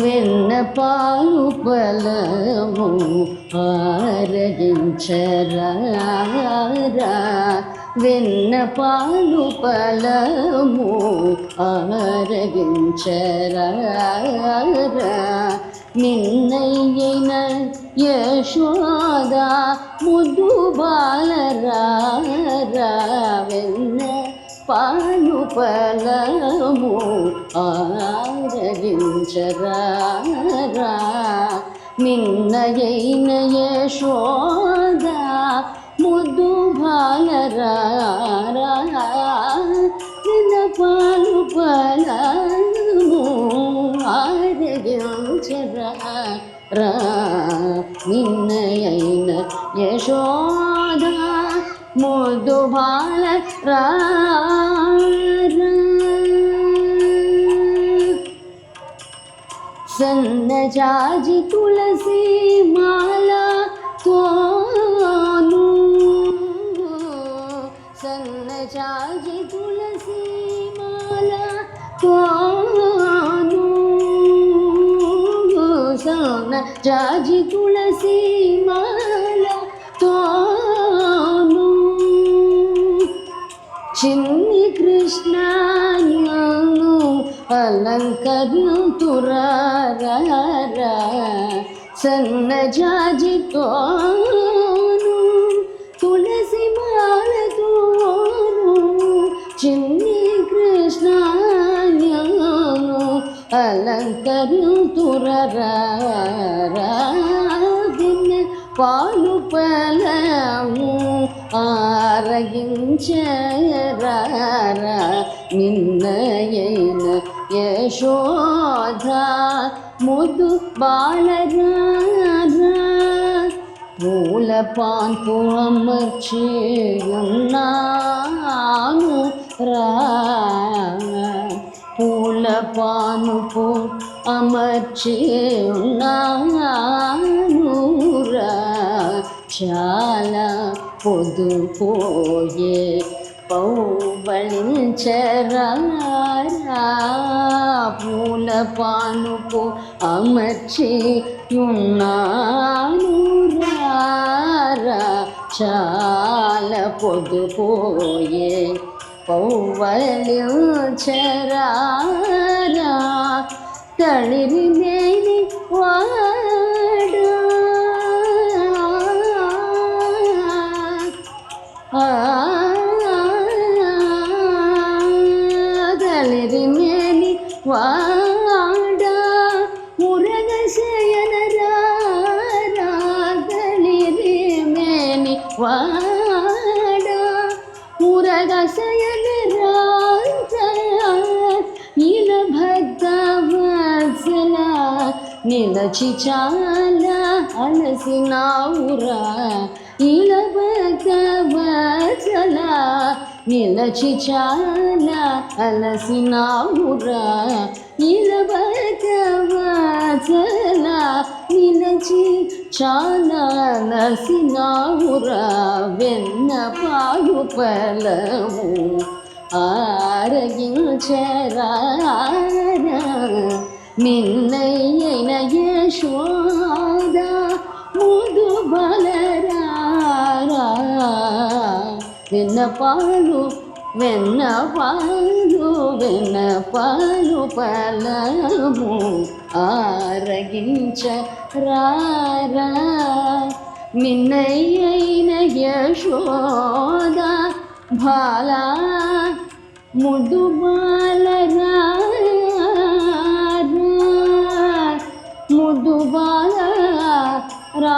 వెన్న పాలు బలము ఆరగించరా, వెన్న పాలు బలము ఆరగించరా, నిన్నయ్యైన యశోద ముద్దు బాలరా, వెన్న పాలు బలము ఆరగించరా, నిన్నయైన యశోద ముద్దు బాలరా, నిన్న పాలు బలము ఆరగించరా, నిన్నయైన యశోద ముద్దు బాలరా, సన్నజాజి తులసి మాల తోను, సన్నజాజి తులసి మాల తోను, సన్నజాజి తులసి మాల తోను, చిన్ని కృష్ణను అలంకరింతురా, సన్నజాజితోను తులసి మాలతోను, చిన్ని కృష్ణను అలంకరింతురా, పాలు బలము ఆరగించరా, నిన్నయైన యశోద ముద్దు బాలరా, పూల పాన్పు అమర్చి ఉన్నాను రా, పూల పానుపు అమర్చి ఉన్నాను రా, చాలా పొదుపోయే పౌబళించరా, పూల పానుపు అమర్చి ఉన్నాను రా, చాలా పొదుపోయే పౌబళించరా, తళిరి మేని వాడా, తళిరి మేని వాడా, మురగ శయనరా, తళిరి మేని వాడా, మురగ శయనరా, నీల భక్తవత్సల నిలచి చాలా అలసినావురా, నీల భక్తవత్సల నిలచి చాలా అలసినావురా, నీల భక్తవత్సల నిలచి చాలా అలసినావురా, వెన్న పాలు బలము ఆరగించరా, నిన్నయైన యశోద ముద్దు బాలరా, వెన్న పాలు వెన్న పాలు వెన్న పాలు బలము ఆరగించరా, నిన్నయైన యశోద బాలా ముద్దు బాలరా, ముద్దు బాలరా.